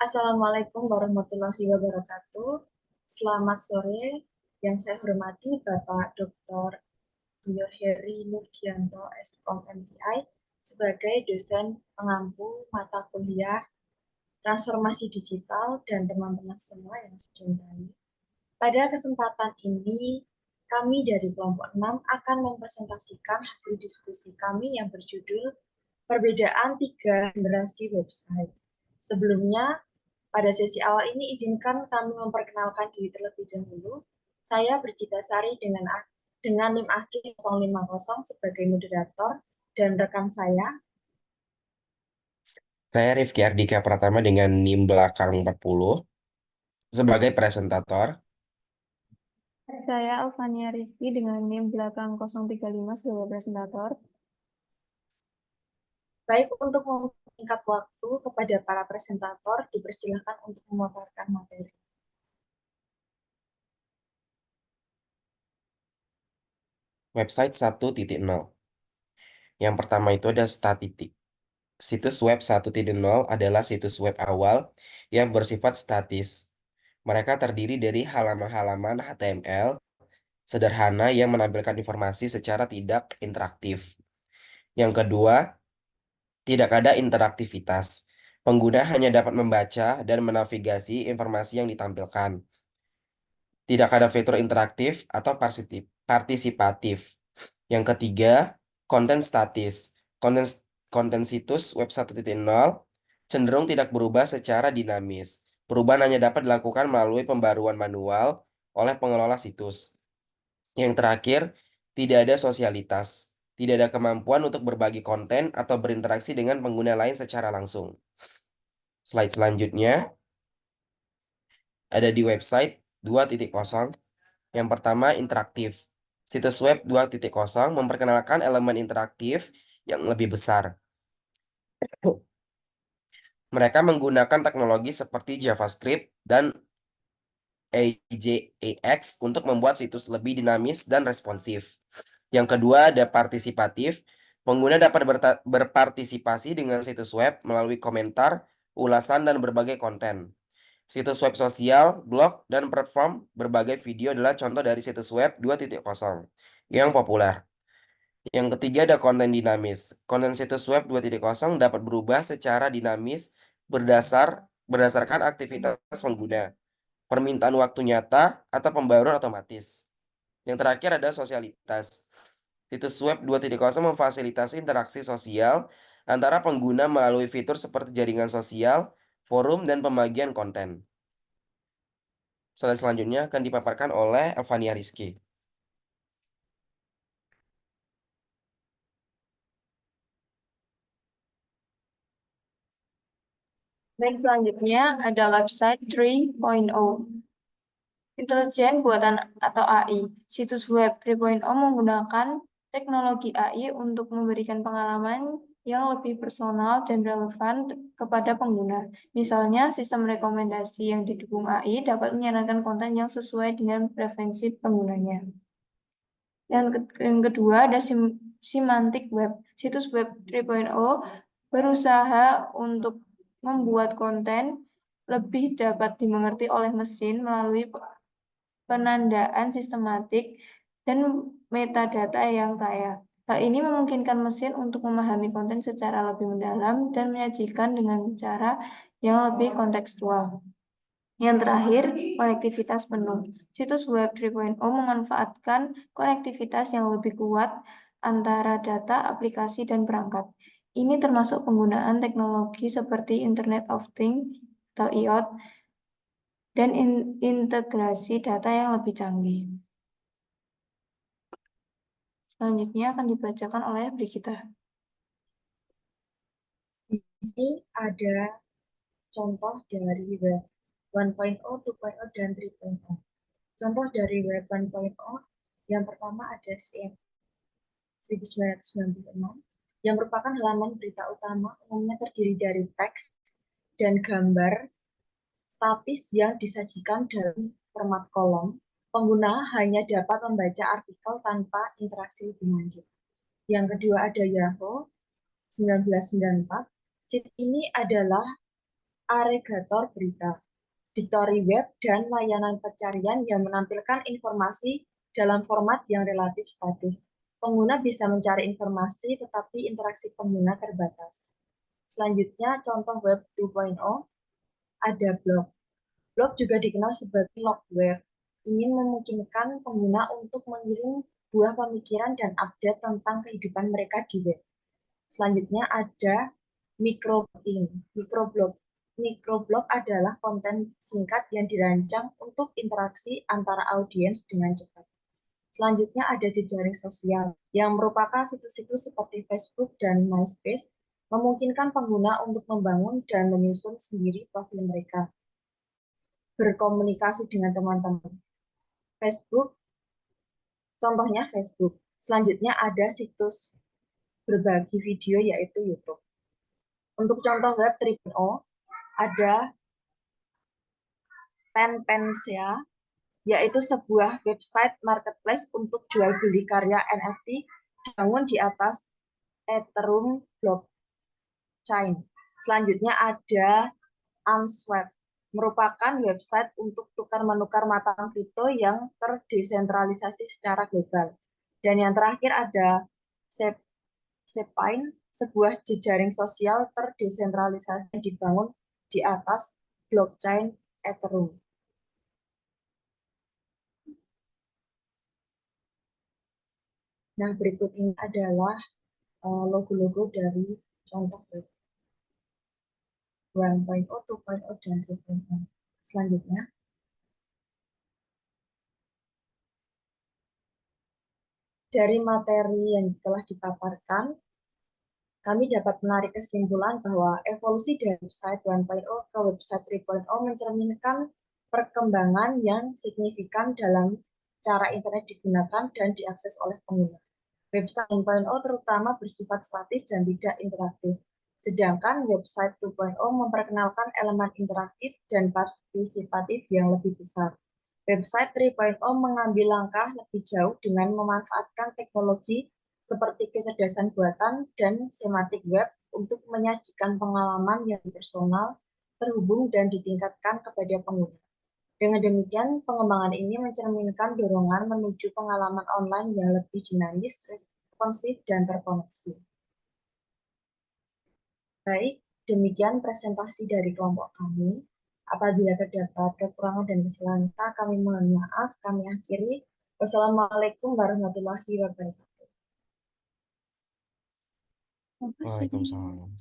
Assalamualaikum warahmatullahi wabarakatuh. Selamat sore, yang saya hormati Bapak Dr. Dr. Heri Nurdianto, SKOM MTI, sebagai dosen pengampu mata kuliah transformasi digital dan teman-teman semua yang saya cintai. Pada kesempatan ini, kami dari kelompok 6 akan mempresentasikan hasil diskusi kami yang berjudul Perbedaan Tiga Generasi Website. Sebelumnya, pada sesi awal ini izinkan kami memperkenalkan diri terlebih dahulu. Saya Brigita Sari dengan NIM akhir 050 sebagai moderator dan rekan saya. Saya Rifki Ardika Pratama dengan NIM belakang 40 sebagai presentator. Saya Alfania Rizky dengan NIM belakang 035 sebagai presentator. Baik, untuk mempersingkat waktu kepada para presentator, dipersilakan untuk memaparkan materi. Website 1.0. Yang pertama itu ada statistik. Situs web 1.0 adalah situs web awal yang bersifat statis. Mereka terdiri dari halaman-halaman HTML sederhana yang menampilkan informasi secara tidak interaktif. Yang kedua, tidak ada interaktivitas. Pengguna hanya dapat membaca dan menavigasi informasi yang ditampilkan. Tidak ada fitur interaktif atau partisipatif. Yang ketiga, konten statis. Konten situs web 1.0 cenderung tidak berubah secara dinamis. Perubahan hanya dapat dilakukan melalui pembaruan manual oleh pengelola situs. Yang terakhir, tidak ada sosialitas. Tidak ada kemampuan untuk berbagi konten atau berinteraksi dengan pengguna lain secara langsung. Slide selanjutnya ada di website 2.0. Yang pertama, interaktif. Situs web 2.0 memperkenalkan elemen interaktif yang lebih besar. Mereka menggunakan teknologi seperti JavaScript dan AJAX untuk membuat situs lebih dinamis dan responsif. Yang kedua, ada partisipatif. Pengguna dapat berpartisipasi dengan situs web melalui komentar, ulasan, dan berbagai konten. Situs web sosial, blog, dan platform berbagai video adalah contoh dari situs web 2.0 yang populer. Yang ketiga ada konten dinamis. Konten situs web 2.0 dapat berubah secara dinamis berdasarkan aktivitas pengguna, permintaan waktu nyata, atau pembaruan otomatis. Yang terakhir ada sosialitas. Situs web 2.0 memfasilitasi interaksi sosial antara pengguna melalui fitur seperti jaringan sosial, forum, dan pembagian konten. Slide selanjutnya akan dipaparkan oleh Alfania Rizky. Baik, selanjutnya ada website 3.0. Intelijen buatan atau AI. Situs web 3.0 menggunakan teknologi AI untuk memberikan pengalaman yang lebih personal dan relevan kepada pengguna. Misalnya, sistem rekomendasi yang didukung AI dapat menyarankan konten yang sesuai dengan preferensi penggunanya. Yang kedua ada semantic web. Situs web 3.0 berusaha untuk membuat konten lebih dapat dimengerti oleh mesin melalui penandaan sistematik dan metadata yang kaya. Hal ini memungkinkan mesin untuk memahami konten secara lebih mendalam dan menyajikan dengan cara yang lebih kontekstual. Yang terakhir, konektivitas penuh. Situs web 3.0 memanfaatkan konektivitas yang lebih kuat antara data, aplikasi, dan perangkat. Ini termasuk penggunaan teknologi seperti Internet of Things atau IoT dan integrasi data yang lebih canggih. Selanjutnya akan dibacakan oleh Brigita. Di sini ada contoh dari web 1.0, 2.0, dan 3.0. Contoh dari web 1.0, yang pertama ada CM 1996, yang merupakan halaman berita utama umumnya terdiri dari teks dan gambar statis yang disajikan dalam format kolom. Pengguna hanya dapat membaca artikel tanpa interaksi lebih lanjut. Yang kedua ada Yahoo 1994. Situs ini adalah agregator berita, dictionary web, dan layanan pencarian yang menampilkan informasi dalam format yang relatif statis. Pengguna bisa mencari informasi, tetapi interaksi pengguna terbatas. Selanjutnya, contoh web 2.0, ada blog. Blog juga dikenal sebagai logware, ingin memungkinkan pengguna untuk mengirim buah pemikiran dan update tentang kehidupan mereka di web. Selanjutnya ada microblogging. Microblog adalah konten singkat yang dirancang untuk interaksi antara audiens dengan cepat. Selanjutnya ada jejaring sosial, yang merupakan situs-situs seperti Facebook dan MySpace, memungkinkan pengguna untuk membangun dan menyusun sendiri profil mereka, berkomunikasi dengan teman-teman. Facebook, contohnya Facebook. Selanjutnya ada situs berbagi video yaitu YouTube. Untuk contoh web 3.0 ada Tenpensia, yaitu sebuah website marketplace untuk jual beli karya NFT dibangun di atas Ethereum blockchain. Selanjutnya ada Uniswap, merupakan website untuk tukar-menukar mata uang kripto yang terdesentralisasi secara global. Dan yang terakhir ada Sepine, sebuah jejaring sosial terdesentralisasi yang dibangun di atas blockchain Ethereum. Nah, berikut ini adalah logo-logo dari contoh web 1.0, 2.0, dan 3.0. Selanjutnya, dari materi yang telah dipaparkan, kami dapat menarik kesimpulan bahwa evolusi dari website 1.0 ke website 3.0 mencerminkan perkembangan yang signifikan dalam cara internet digunakan dan diakses oleh pengguna. Website 1.0 terutama bersifat statis dan tidak interaktif, sedangkan website 2.0 memperkenalkan elemen interaktif dan partisipatif yang lebih besar. Website 3.0 mengambil langkah lebih jauh dengan memanfaatkan teknologi seperti kecerdasan buatan dan semantik web untuk menyajikan pengalaman yang personal, terhubung, dan ditingkatkan kepada pengguna. Dengan demikian, pengembangan ini mencerminkan dorongan menuju pengalaman online yang lebih dinamis, responsif, dan terkoneksi. Baik, demikian presentasi dari kelompok kami. Apabila terdapat kekurangan dan kesalahan, kami mohon maaf. Kami akhiri. Wassalamualaikum warahmatullahi wabarakatuh. Waalaikumsalam.